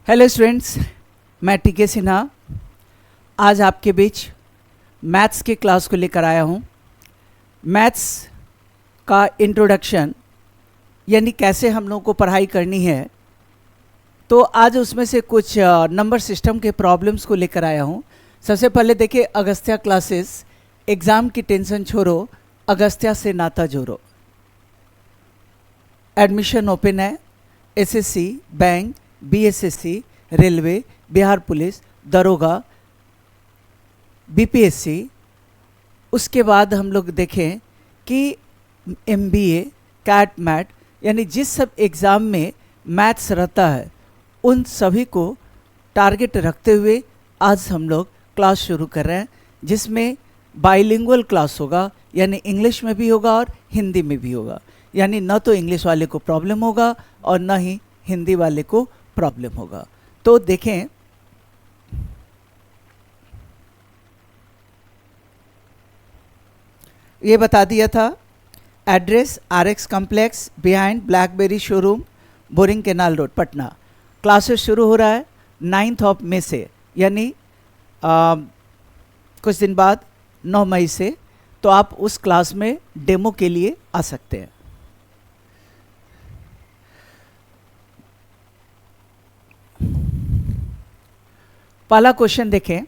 Hello students, मैं टीके सिन्हा आज आपके बीच मैथ्स की क्लास को लेकर आया हूँ। मैथ्स का इंट्रोडक्शन यानी कैसे हम लोगों को पढ़ाई करनी है, तो आज उसमें से कुछ नंबर सिस्टम के प्रॉब्लम्स को लेकर आया हूँ। सबसे पहले देखिए, अगस्त्या क्लासेस, एग्ज़ाम की टेंशन छोड़ो, अगस्त्या से नाता जोड़ो। एडमिशन ओपन है। SSC, bank, BSSC, railway, Bihar police, दरोगा, बीपीएससी। उसके बाद हम लोग देखें कि एमबीए, कैट, मैट, यानी जिस सब एग्ज़ाम में मैथ्स रहता है उन सभी को टारगेट रखते हुए आज हम लोग क्लास शुरू कर रहे हैं, जिसमें बाइलिंगुअल क्लास होगा, यानी इंग्लिश में भी होगा और हिंदी में भी होगा। यानी न तो इंग्लिश वाले को प्रॉब्लम होगा और न ही हिंदी वाले को प्रॉब्लम होगा। तो देखें, ये बता दिया था address RX complex behind blackberry showroom, boring canal road, Patna. Classes शुरू हो रहा है 9 मई से, यानी कुछ दिन बाद 9 मई से। तो आप उस क्लास में डेमो के लिए आ सकते हैं। पहला क्वेश्चन देखें,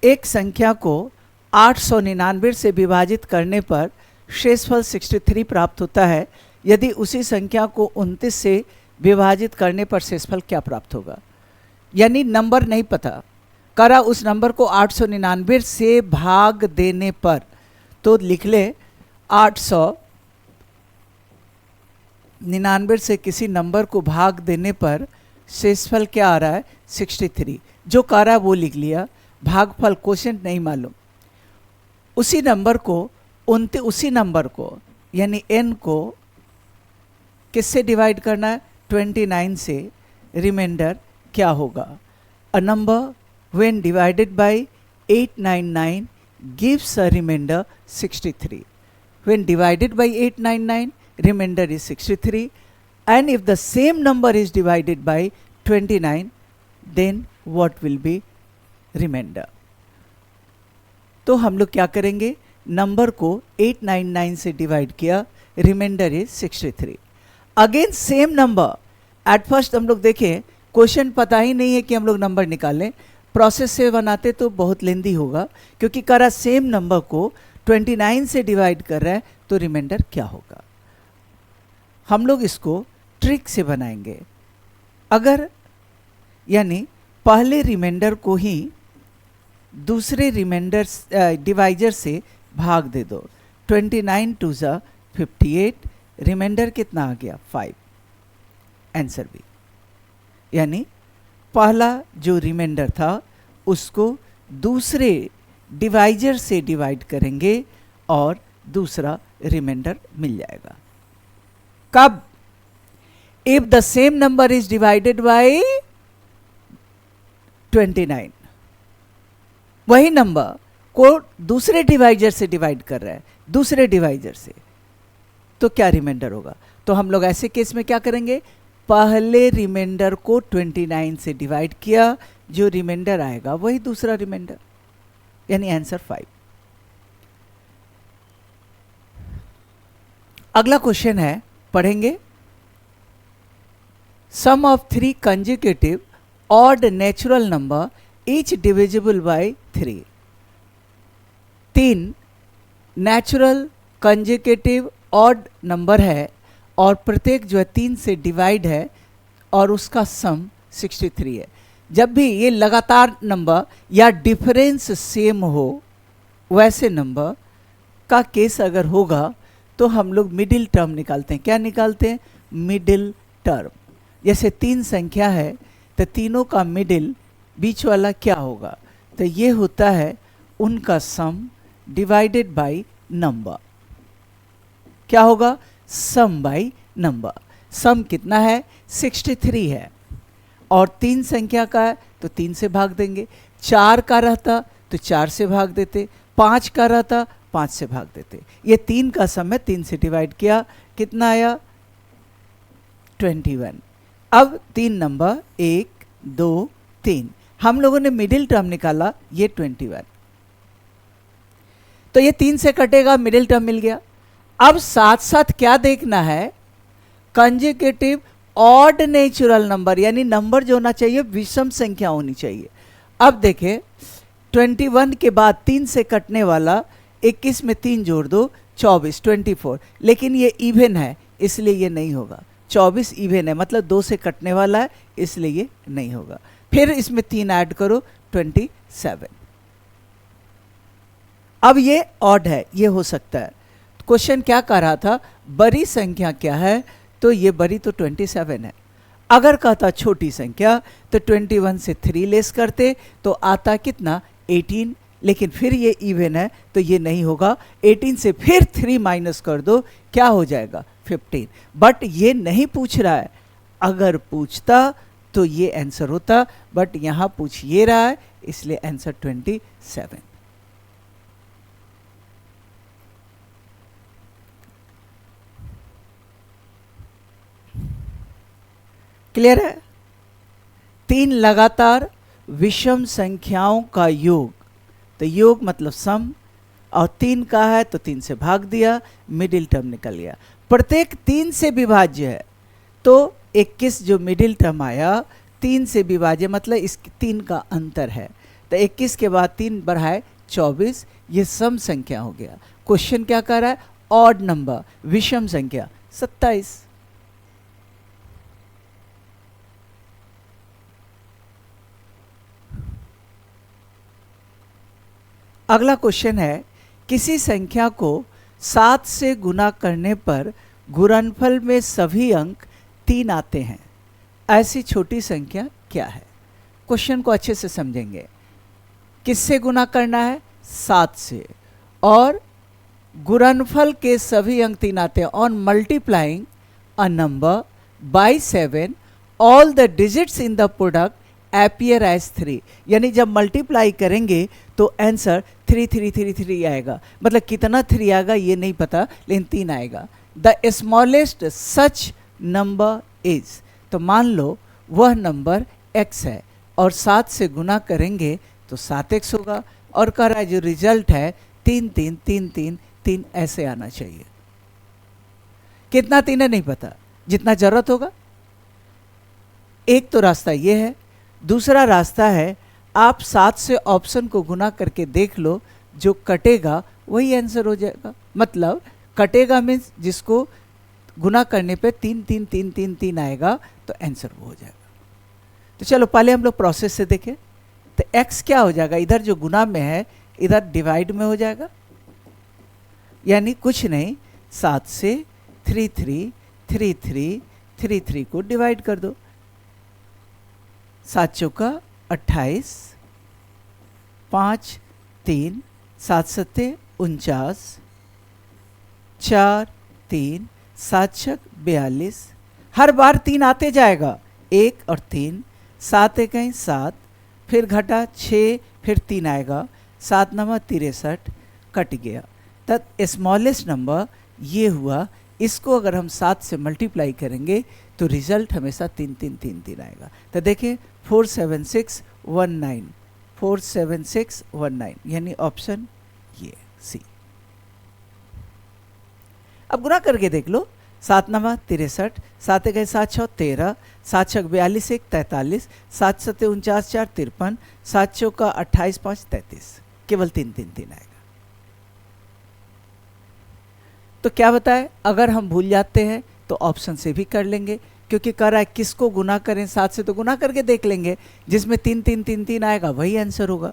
एक संख्या को 899 से विभाजित करने पर शेषफल 63 प्राप्त होता है। यदि उसी संख्या को 29 से विभाजित करने पर शेषफल क्या प्राप्त होगा। यानी नंबर नहीं पता, करा उस नंबर को 899 से भाग देने पर, तो लिख ले 899 से किसी नंबर को भाग देने पर शेषफल क्या आ रहा है, 63। जो कर रहा है वो लिख लिया, भागफल क्वोशिएंट नहीं मालूम। उसी नंबर को यानी n को किससे डिवाइड करना है, 29 से। रिमाइंडर क्या होगा, a number when divided by 899 gives a remainder 63। When divided by 899 remainder is 63, and if the same number is divided by 29, then what will be remainder। तो हम लोग क्या करेंगे, नंबर को 899 से डिवाइड किया, remainder is 63। Again same number, at first हम लोग देखें क्वेश्चन पता ही नहीं है कि हम लोग नंबर निकालें, प्रोसेस से बनाते तो बहुत लेंदी होगा, क्योंकि करा सेम नंबर को 29 से डिवाइड कर रहा है, तो रिमाइंडर क्या होगा। हम लोग इसको ट्रिक से बनाएंगे। अगर यानी पहले रिमाइंडर को ही दूसरे रिमाइंडर डिवाइजर से भाग दे दो। 29 टू ज़ा 58, रिमाइंडर कितना आ गया, 5। Answer B. यानी पहला जो रिमाइंडर था उसको दूसरे डिवाइजर से डिवाइड करेंगे और दूसरा रिमाइंडर मिल जाएगा। कब, if the same number is divided by 29, वही नंबर को दूसरे डिवाइजर से डिवाइड कर रहा है, दूसरे डिवाइजर से, तो क्या रिमाइंडर होगा। तो हम लोग ऐसे केस में क्या करेंगे, पहले रिमाइंडर को 29 से डिवाइड किया, जो रिमाइंडर आएगा वही दूसरा रिमाइंडर, यानी आंसर 5। अगला क्वेश्चन है, पढ़ेंगे। Sum of 3 consecutive odd natural number each divisible by 3। 3 natural consecutive odd number है और प्रत्येक जो है 3 से डिवाइड है और उसका सम 63 है। जब भी ये लगातार नंबर या डिफरेंस सेम हो, वैसे नंबर का केस अगर होगा तो हम लोग मिडिल टर्म निकालते हैं। क्या निकालते हैं, मिडिल टर्म। जैसे 3 संख्या है तो तीनों का मिडिल बीच वाला क्या होगा, तो ये होता है उनका सम डिवाइडेड बाय नंबर। क्या होगा, सम बाय नंबर। सम कितना है, 63 है, और 3 संख्या का है तो 3 से भाग देंगे। 4 का रहता तो 4 से भाग देते, 5 का रहता 5 से भाग देते। ये 3 का सम है, 3 से डिवाइड किया, कितना आया, 21। अब 3 नंबर 1 2 3। हम लोगों ने मिडिल टर्म निकाला, ये 21, तो ये 3 से कटेगा, मिडिल टर्म मिल गया। अब साथ साथ क्या देखना है, कंजुगेटिव ऑड नेचुरल नंबर, यानी नंबर जो होना चाहिए विषम संख्या होनी चाहिए। अब देखें 21 के बाद 3 से कटने वाला, 21 में 3 जोड़ दो 24, 24, लेकिन ये इवन है इसलिए ये नहीं होगा। 24 इवन है मतलब 2 से कटने वाला है इसलिए ये नहीं होगा। फिर इसमें 3 ऐड करो 27। अब ये ऑड है, ये हो सकता है। क्वेश्चन क्या कह रहा था, बड़ी संख्या क्या है, तो ये बड़ी तो 27 है। अगर कहता छोटी संख्या तो 21 से 3 लेस करते तो आता कितना 18, लेकिन फिर ये इवन है तो ये नहीं होगा। 18 से फिर 3 माइनस कर दो, क्या हो जाएगा 15। बट ये नहीं पूछ रहा है, अगर पूछता तो ये आंसर होता, बट यहां पूछ ये रहा है इसलिए आंसर 27। क्लियर है। 3 लगातार विषम संख्याओं का योग, तो योग मतलब सम, और 3 का है तो 3 से भाग दिया, मिडिल टर्म निकल गया। प्रत्येक 3 से विभाज्य है तो 21 जो मिडिल टर्म आया 3 से विभाज्य मतलब इस 3 का अंतर है, तो 21 के बाद 3 बढ़ाए 24, ये सम संख्या हो गया। क्वेश्चन क्या कर रहा है, ऑड नंबर विषम संख्या 27। अगला क्वेश्चन है, किसी संख्या को 7 से गुना करने पर गुणनफल में सभी अंक 3 आते हैं, ऐसी छोटी संख्या क्या है। क्वेश्चन को अच्छे से समझेंगे। किससे गुना करना है, 7 से, और गुणनफल के सभी अंक 3 आते हैं। On multiplying a number by 7 all the digits in the product appear as 3, यानी जब मल्टीप्लाई करेंगे तो आंसर 3 3 3 3 आएगा। मतलब कितना 3 आएगा ये नहीं पता, लेकिन 3 आएगा। The smallest such number is, तो मान लो वह नंबर x है और 7 से गुना करेंगे तो 7x होगा, और कह रहा है जो रिजल्ट है 3 3 3 3 3 ऐसे आना चाहिए। कितना 3 है नहीं पता, जितना जरूरत होगा। एक तो रास्ता ये है, दूसरा रास्ता है आप 7 से ऑप्शन को गुना करके देख लो, जो कटेगा वही आंसर हो जाएगा। मतलब कटेगा मीन्स जिसको गुना करने पे 3 3 3 3 3 आएगा तो आंसर वो हो जाएगा। तो चलो पहले हम लोग प्रोसेस से देखें। तो x क्या हो जाएगा, इधर जो गुना में है इधर डिवाइड में हो जाएगा, यानी कुछ नहीं 7 से 3 3 3 3 3 3 को डिवाइड कर दो। 7 चौका 28, 5 3 7 सत्ते 49, 4 3 7 छक 42। हर बार 3 आते जाएगा, 1 और 3, 7 एक 7, फिर घटा 6, फिर 3 आएगा, 7 नंबर 63, कट गया। तब स्मॉलेस्ट नंबर ये हुआ। इसको अगर हम 7 से मल्टीप्लाई करेंगे तो रिजल्ट हमेशा 3 3 3 3 आएगा। तो देखिए 47619, 47619 यानी ऑप्शन ये सी। अब गुना करके देख लो, 7 नंबर 63, 7 एक 7 6 13, 7 छक 42 1 43, 7 सत्ते 49 4 53, 7 चौका 28 5 33, केवल 3 3 3 आएगा। तो क्या बताए, अगर हम भूल जाते हैं तो ऑप्शन से भी कर लेंगे, क्योंकि कह रहा है किसको गुना करें 7 से, तो गुना करके देख लेंगे, जिसमें 3 3 3 3 आएगा वही आंसर होगा।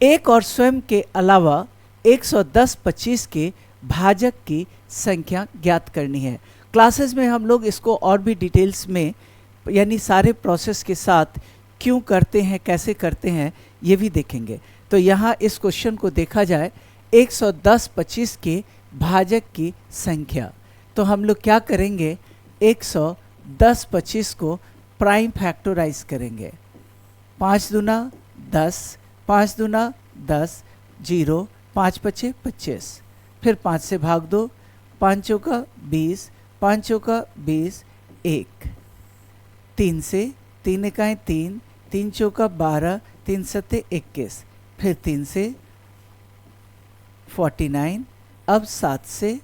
एक और स्वयं के अलावा 110 25 के भाजक की संख्या ज्ञात करनी है। क्लासेस में हम लोग इसको और भी डिटेल्स में यानी सारे प्रोसेस के साथ क्यों करते हैं, कैसे करते हैं, ये भी देखेंगे। तो यहाँ इस क्वेश्चन को देखा जाए, 110 25 के भाजक की संख्या, तो हम लोग क्या करेंगे, 110 25 को प्राइम फैक्टराइज करेंगे। 5 दूना 10, 5 दूना 10, 0, 5 पचे 25, फिर 5 से भाग दो, 5 चौका 20, 5 चौका 20, 1, 3 से, 3 इकाई 3, 3 चौका 12, 3 सत्ते 21, फिर 3 से 49, अब 7 से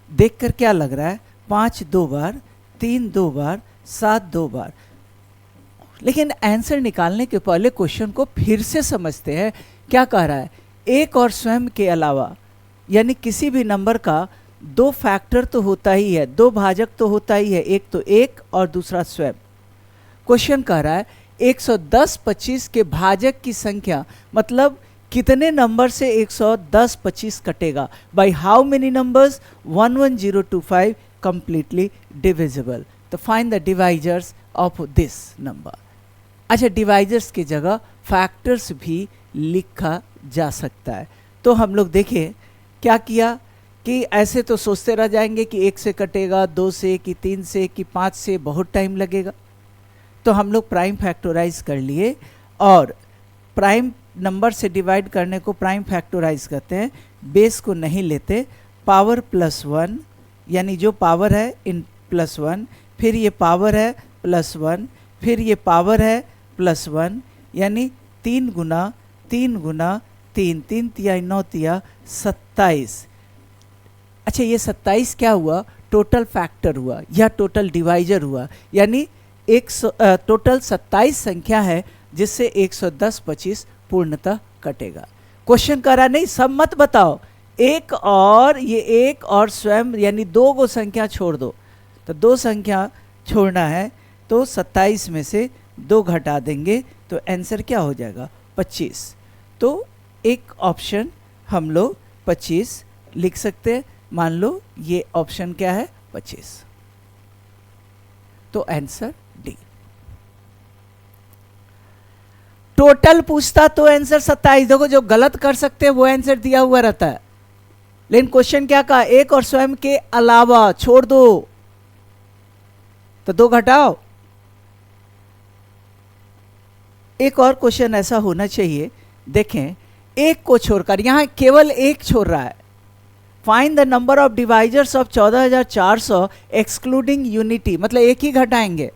देखकर क्या लग रहा है, 5 2 बार, 3 2 बार, 7 2 बार। लेकिन आंसर निकालने के पहले क्वेश्चन को फिर से समझते हैं। क्या कह रहा है, एक और स्वयं के अलावा, यानी किसी भी नंबर का 2 फैक्टर तो होता ही है, 2 भाजक तो होता ही है, एक तो एक और दूसरा स्वयं। क्वेश्चन कह रहा है 110 25 के भाजक की संख्या, मतलब कितने नंबर से 110 25 कटेगा, by how many numbers, 11025 completely divisible. तो find the divisors of this number. अच्छा, डिवाइजर्स की जगह फैक्टर्स भी लिखा जा सकता है। तो हम लोग देखें क्या किया कि ऐसे तो सोचते रह जाएंगे कि 1 से कटेगा, 2 से, कि 3 से, कि 5 से, बहुत टाइम लगेगा। तो हम लोग प्राइम फैक्टराइज कर लिए, और प्राइम नंबर से डिवाइड करने को प्राइम फैक्टराइज कहते हैं। बेस को नहीं लेते, पावर +1, यानी जो पावर है इन +1, फिर ये पावर है +1, फिर ये पावर है +1, यानी 3 गुना 3 गुना 3, 3 तिया 9 तिया 27। अच्छा, ये 27 क्या हुआ, टोटल फैक्टर हुआ या टोटल डिवाइजर हुआ, यानी टोटल 27 संख्या है जिससे 110 25 पूर्णतः कटेगा। क्वेश्चन करा नहीं, सब मत बताओ, एक और ये एक और स्वयं, यानी 2 को संख्या छोड़ दो। तो 2 संख्या छोड़ना है, तो 27 में से 2 घटा देंगे तो आंसर क्या हो जाएगा, 25। तो एक ऑप्शन हम लोग 25 लिख सकते हैं। मान लो ये ऑप्शन क्या है, 25। तो आंसर डी। टोटल पूछता तो आंसर 27। देखो, जो गलत कर सकते हैं वो आंसर दिया हुआ रहता है, लेकिन क्वेश्चन क्या कहा, एक और स्वयं के अलावा छोड़ दो, तो 2 घटाओ। एक और क्वेश्चन ऐसा होना चाहिए, देखें, एक को छोड़कर, यहां केवल एक छोड़ रहा है। Find the number of divisors of 14400 excluding unity, मतलब एक ही घटाएंगे।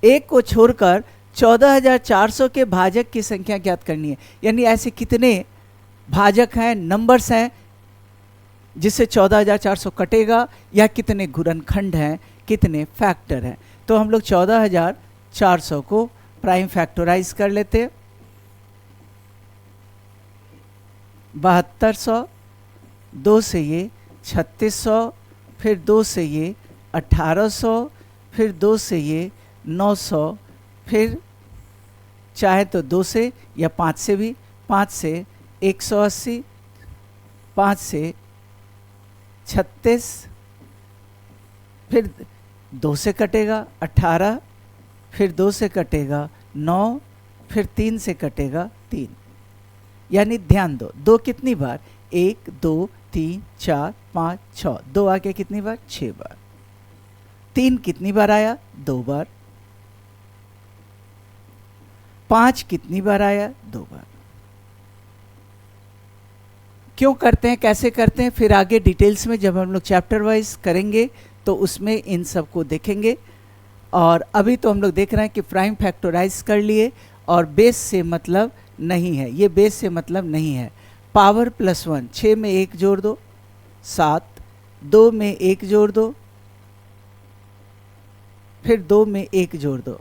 एक को छोड़कर 14400 के भाजक की संख्या ज्ञात करनी है, यानी ऐसे कितने भाजक हैं, नंबर्स हैं जिससे 14400 कटेगा, या कितने गुणनखंड हैं, कितने फैक्टर हैं। तो हम लोग 14400 को प्राइम फैक्टराइज कर लेते हैं। 7200, 2 से ये 3600, फिर 2 से ये 1800, फिर 2 से ये 900, फिर चाहे तो 2 से या 5 से भी, 5 से 180, 5 से 36, फिर 2 से कटेगा 18, फिर 2 से कटेगा 9, फिर 3 से कटेगा 3। यानी ध्यान दो, 2 कितनी बार, 1 2 3 4 5 6, 2 आके कितनी बार, 6 बार। 3 कितनी बार आया, 2 बार। 5 कितनी बार आया, 2 बार। क्यों करते हैं, कैसे करते हैं, फिर आगे डिटेल्स में जब हम लोग चैप्टर वाइज करेंगे तो उसमें इन सब को देखेंगे। और अभी तो हम लोग देख रहे हैं कि प्राइम फैक्टराइज कर लिए, और बेस से मतलब नहीं है, ये बेस से मतलब नहीं है। पावर +1, 6 में 1 जोड़ दो 7, 2 में 1 जोड़ दो, फिर 2 में 1 जोड़ दो,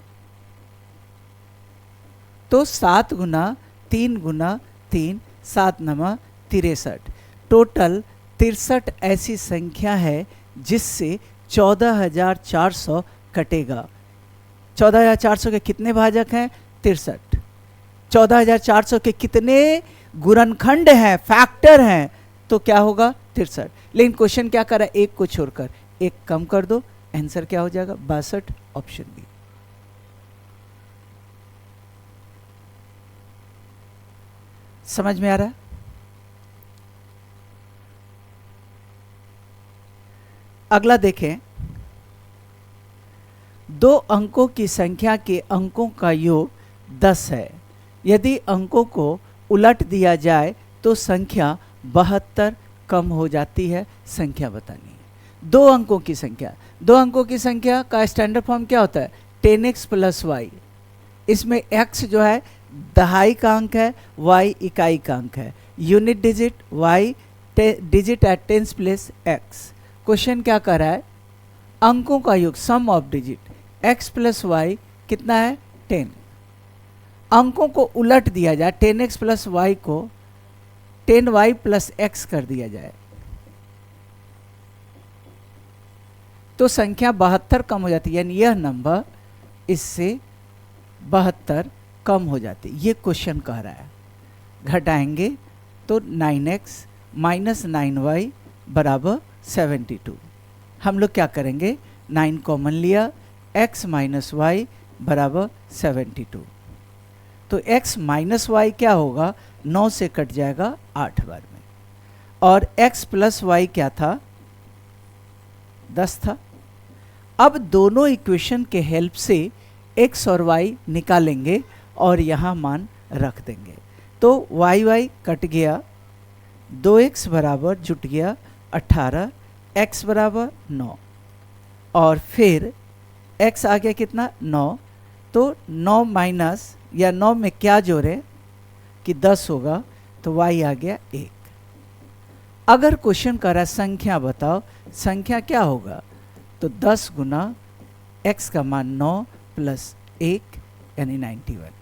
तो 7 गुना 3 गुना 3, 7 नमा 63। टोटल 63 ऐसी संख्या है जिससे 14400 कटेगा। 14400 के कितने भाजक हैं, 63। 14400 के कितने गुणनखंड हैं, फैक्टर हैं, तो क्या होगा, 63। लेकिन क्वेश्चन क्या कर रहा है, एक को छोड़कर एक कम कर दो, आंसर क्या हो जाएगा, 62, ऑप्शन बी। समझ में आ रहा है। अगला देखें, 2 अंकों की संख्या के अंकों का योग 10 है। यदि अंकों को उलट दिया जाए तो संख्या 72 कम हो जाती है, संख्या बतानी है। दो अंकों की संख्या, दो अंकों की संख्या का स्टैंडर्ड फॉर्म क्या होता है? 10x plus Y. इसमें x जो है दहाई का अंक है, y इकाई का अंक है, unit digit, y digit at tens place x। Question क्या कर रहा है? अंकों का योग, sum of digit x plus y कितना है? 10। अंकों को उलट दिया जाए, 10x प्लस वाई को 10y प्लस x कर दिया जाए तो संख्या 72 कम हो जाती है, यानी यह नंबर इससे 72 कम हो जाती है। ये क्वेश्चन कह रहा है। घटाएंगे तो 9x माइनस 9y बराबर 72। हम लोग क्या करेंगे? 9 कॉमन लिया, x माइनस वाई बराबर 72। तो x माइनस वाई क्या होगा? 9 से कट जाएगा 8 बार में, और x प्लस वाई क्या था? 10 था। अब दोनों इक्वेशन के हेल्प से x और y निकालेंगे और यहाँ मान रख देंगे। तो y कट गया, 2x बराबर जुट गया 18, x बराबर 9, और फिर x आ गया कितना? 9। तो 9 माइनस या 9 में क्या जोड़े कि 10 होगा, तो y आ गया 1। अगर क्वेश्चन करा संख्या बताओ, संख्या क्या होगा? तो 10 गुना x का मान 9 प्लस 1 यानी 91।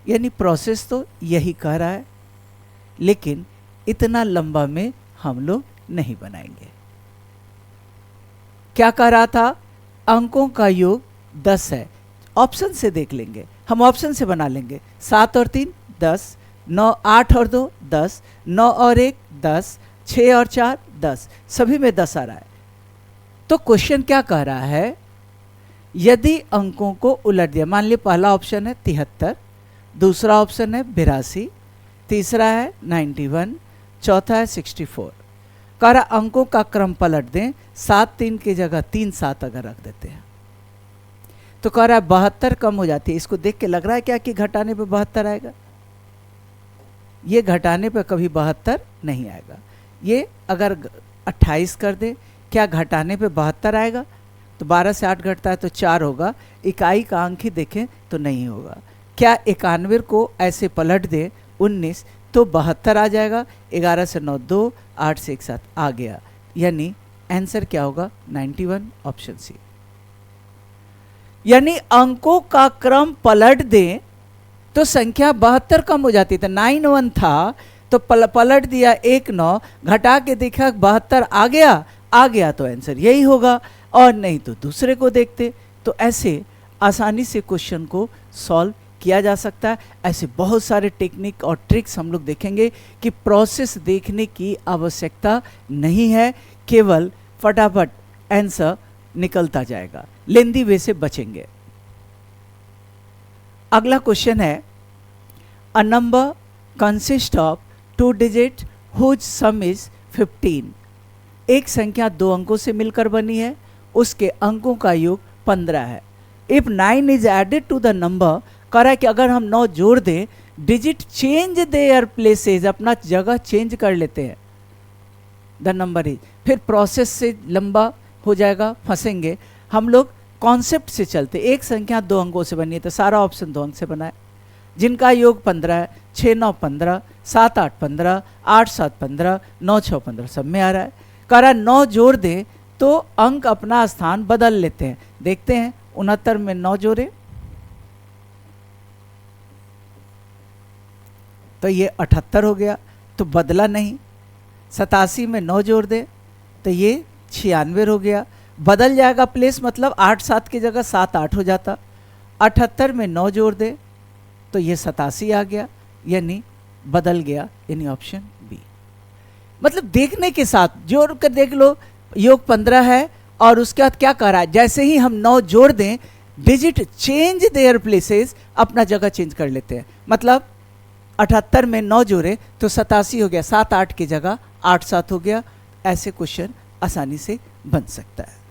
यानी प्रोसेस तो यही कह रहा है, लेकिन इतना लंबा में हम लोग नहीं बनाएंगे। क्या कह रहा था? अंकों का योग 10 है। ऑप्शन से देख लेंगे, हम ऑप्शन से बना लेंगे। 7 और 3 10, 9 8 और 2 10, 9 और 1 10, 6 और 4 10, सभी में 10 आ रहा है। तो क्वेश्चन क्या कह रहा है? यदि अंकों को उलट दिया, मान लीजिए पहला ऑप्शन है 73, दूसरा ऑप्शन है 82, तीसरा है 91, चौथा है 64। कह रहा अंकों का क्रम पलट दें, 7 3 की जगह 3 7 अगर रख देते हैं तो कह रहा है 72 कम हो जाती है। इसको देख के लग रहा है क्या कि घटाने पे 72 आएगा? ये घटाने पे कभी 72 नहीं आएगा। ये अगर 28 कर दे, क्या घटाने पे 72 आएगा? तो 12 से 8 घटता है तो 4 होगा, इकाई का अंक ही देखें तो नहीं होगा। क्या 91 को ऐसे पलट दे 19 तो 72 आ जाएगा। 11 से 9 2, 8 से 1 7 आ गया, यानी आंसर क्या होगा? 91, ऑप्शन सी। यानी अंकों का क्रम पलट दें तो संख्या 72 कम हो जाती थी। 91 था तो पलट दिया 1 9, घटा के देखा 72 आ गया तो आंसर यही होगा, और नहीं तो दूसरे को देखते। तो ऐसे आसानी से क्वेश्चन को सॉल्व किया जा सकता है। ऐसे बहुत सारे टेक्निक और ट्रिक्स हम लोग देखेंगे कि प्रोसेस देखने की आवश्यकता नहीं है, केवल फटाफट आंसर निकलता जाएगा, लेंदी वे से बचेंगे। अगला क्वेश्चन है, a number consist of 2 digit whose sum is 15। एक संख्या 2 अंकों से मिलकर बनी है, उसके अंकों का योग 15 है। If 9 is added to the number, कह रहा है कि अगर हम 9 जोड़ दें, डिजिट चेंज देयर प्लेसेज, अपना जगह चेंज कर लेते हैं, द नंबर इज, फिर प्रोसेस से लंबा हो जाएगा, फंसेंगे। हम लोग कॉन्सेप्ट से चलते, एक संख्या 2 अंकों से बनी है तो सारा ऑप्शन 2 अंक से बना है, जिनका योग 15 है। 6 9 15, 7 8 15, 8 7 15, 9 6 15, सब में आ रहा है। कह रहा 9 जोड़ दें तो अंक अपना स्थान बदल लेते हैं। देखते हैं, 69 में 9 जोड़े तो ये 78 हो गया, तो बदला नहीं। 87 में 9 जोड़ दे तो ये 96 हो गया, बदल जाएगा प्लेस, मतलब 8 7 की जगह 7 8 हो जाता। 78 में 9 जोड़ दे तो ये 87 आ गया, यानी बदल गया, यानी ऑप्शन बी। मतलब देखने के साथ जोड़ कर देख लो, योग 15 है और उसके बाद क्या कर रहा है? जैसे ही हम 9 जोड़ दें, डिजिट चेंज देयर प्लेसेस, अपना जगह चेंज कर लेते हैं। मतलब 78 में 9 जोड़े तो 87 हो गया, 7 8 की जगह 8 7 हो गया। ऐसे क्वेश्चन आसानी से बन सकता है।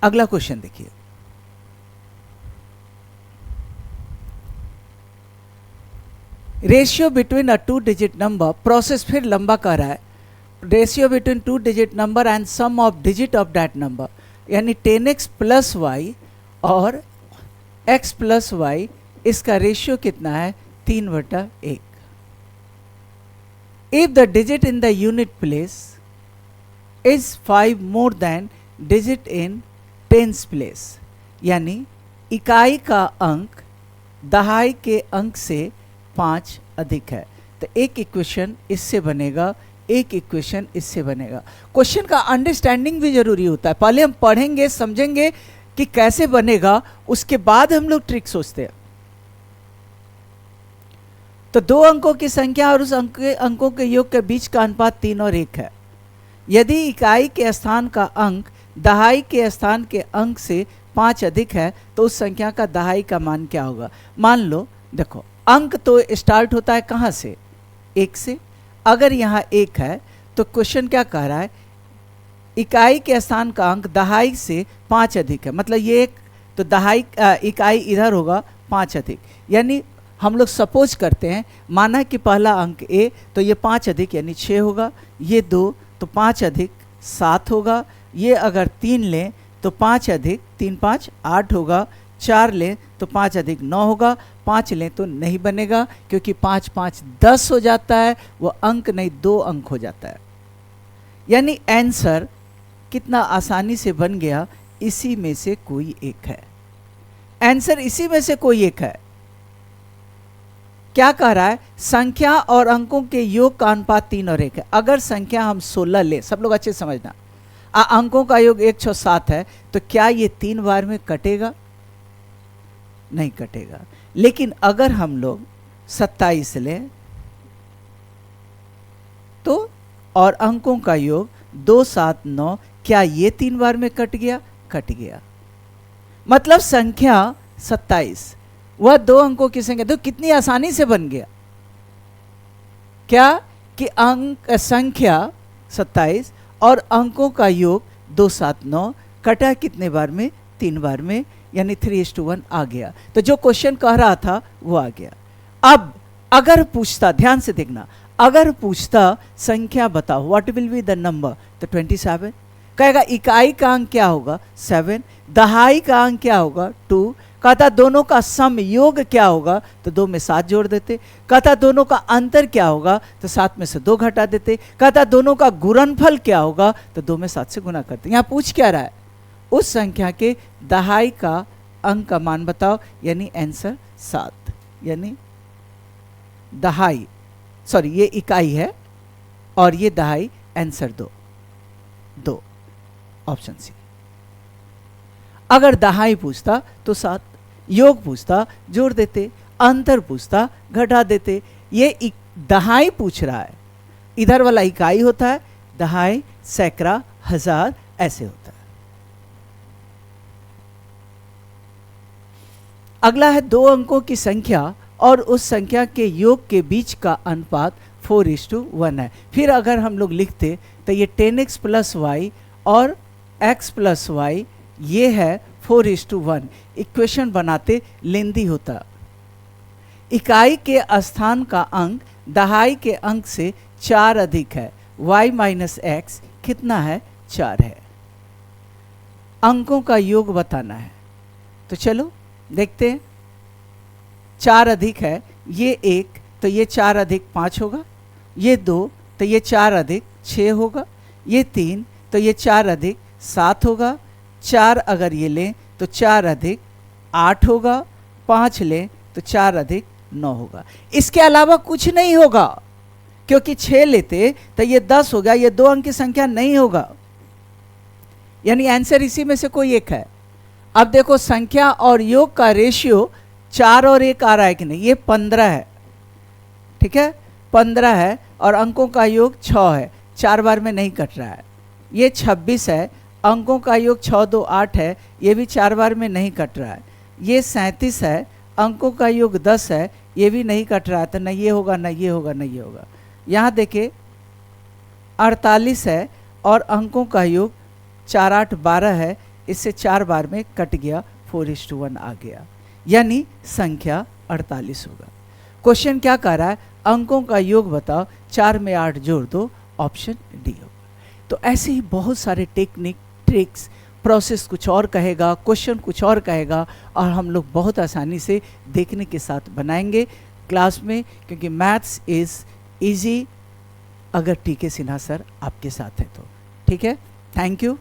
अगला क्वेश्चन देखिए, ratio between a 2 digit number, process फिर लंबा कर रहा है, ratio between 2 digit number and sum of digit of that number, यानी 10x प्लस वाई और x प्लस वाई, इसका रेशियो कितना है 3/1। If the digit in the unit place is 5 more than digit in tens place, यानी इकाई का अंक दहाई के अंक से 5 अधिक है, तो एक इक्वेशन इससे बनेगा, एक इक्वेशन इससे बनेगा। क्वेश्चन का अंडरस्टैंडिंग भी जरूरी होता है, पहले हम पढ़ेंगे समझेंगे कि कैसे बनेगा, उसके बाद हम लोग ट्रिक सोचते हैं। तो 2 अंकों की संख्या और उस अंकों के योग के बीच का अनुपात 3 और 1 है। यदि इकाई के स्थान का अंक दहाई के स्थान के अंक से 5 अधिक है तो उस संख्या का दहाई का मान क्या होगा। मान लो देखो, अंक तो स्टार्ट होता है कहाँ से, 1 से। अगर यहाँ 1 है तो क्वेश्चन क्या कह रहा है, इकाई के स्थान का अंक दहाई से 5 अधिक है, मतलब ये एक, तो दहाई इकाई इधर होगा 5 अधिक, यानी हम लोग सपोज करते हैं, माना कि पहला अंक ए, तो ये 5 अधिक यानी 6 होगा, ये 2 तो 5 अधिक 7 होगा, ये अगर 3 लें तो 5 अधिक 3 5 8 होगा, 4 लें तो 5 अधिक 9 होगा, 5 लें तो नहीं बनेगा क्योंकि 5 5 10 हो जाता है, वो अंक नहीं 2 अंक हो जाता है। यानी आंसर कितना आसानी से बन गया, इसी में से कोई एक है, आंसर इसी में से कोई एक है। क्या कह रहा है, संख्या और अंकों के योग का अनुपात 3 और 1 है। अगर संख्या हम 16 ले, सब लोग अच्छे समझना, अंकों का योग 1 6 7 है, तो क्या ये 3 बार में कटेगा, नहीं कटेगा। लेकिन अगर हम लोग 27 लें तो, और अंकों का योग 2 7 9, क्या ये 3 बार में कट गया, कट गया। मतलब संख्या 27 वह 2 अंकों की संख्या, तो कितनी आसानी से बन गया, क्या कि अंक संख्या 27 और अंकों का योग 2 7 9 कटा कितने बार में, 3 बार में, यानी 3:1 आ गया। तो जो क्वेश्चन कह रहा था वो आ गया। अब अगर पूछता, ध्यान से देखना, अगर पूछता संख्या बताओ what will be the number, तो 27 कहेगा। इकाई का अंक क्या होगा 7, दहाई का अंक क्या होगा 2, कहता दोनों का सम योग क्या होगा, तो 2 में 7 जोड़ देते। कहता दोनों का अंतर क्या होगा, तो 7 में से 2 घटा देते। कहता दोनों का गुणनफल क्या होगा, तो 2 में 7 से गुना करते। यहाँ पूछ क्या रहा है, उस संख्या के दहाई का अंक का मान बताओ, यानी आंसर 7, यानी दहाई, सॉरी ये इकाई है और ये दहाई, आंसर 2, ऑप्शन सी। अगर दहाई पूछता तो 7, योग पूछता जोड़ देते, अंतर पूछता घटा देते। ये दहाई पूछ रहा है, इधर वाला इकाई होता है, दहाई सैकड़ा हजार ऐसे होता है। अगला है 2 अंकों की संख्या और उस संख्या के योग के बीच का अनुपात 4:1 है। फिर अगर हम लोग लिखते तो ये 10x प्लस वाई और x प्लस वाई, ये है 4:1। इक्वेशन बनाते लेंदी होता। इकाई के स्थान का अंक दहाई के अंक से 4 अधिक है, y माइनस एक्स कितना है 4 है। अंकों का योग बताना है, तो चलो देखते हैं। 4 अधिक है, ये 1 तो ये 4 अधिक 5 होगा, ये 2 तो ये 4 अधिक 6 होगा, ये 3 तो ये 4 अधिक 7 होगा, 4 अगर ये लें तो 4 अधिक 8 होगा, 5 लें तो 4 अधिक 9 होगा। इसके अलावा कुछ नहीं होगा, क्योंकि 6 लेते तो ये 10 होगा, ये 2 अंक की संख्या नहीं होगा, यानी आंसर इसी में से कोई एक है। अब देखो संख्या और योग का रेशियो 4 और 1 आ रहा है कि नहीं, ये 15 है, ठीक है 15 है, और अंकों का योग 6 है, 4 बार में नहीं कट रहा है। ये 26 है, अंकों का योग 6 2 8 है, ये भी 4 बार में नहीं कट रहा है। ये 37 है, अंकों का योग 10 है, ये भी नहीं कट रहा है, तो न ये होगा न ये होगा न ये होगा। यहाँ देखे 48 है और अंकों का योग 4 8 12 है, इससे 4 बार में कट गया, 4:1 आ गया, यानी संख्या 48 होगा। क्वेश्चन क्या कह रहा है, अंकों का योग बताओ, 4 में 8 जोड़ दो, ऑप्शन डी होगा। तो ऐसे ही बहुत सारे टेक्निक, ट्रिक्स, प्रोसेस कुछ और कहेगा, क्वेश्चन कुछ और कहेगा, और हम लोग बहुत आसानी से देखने के साथ बनाएंगे क्लास में, क्योंकि मैथ्स इज़ इजी अगर टीके सिन्हा सर आपके साथ है तो। ठीक है, थैंक यू।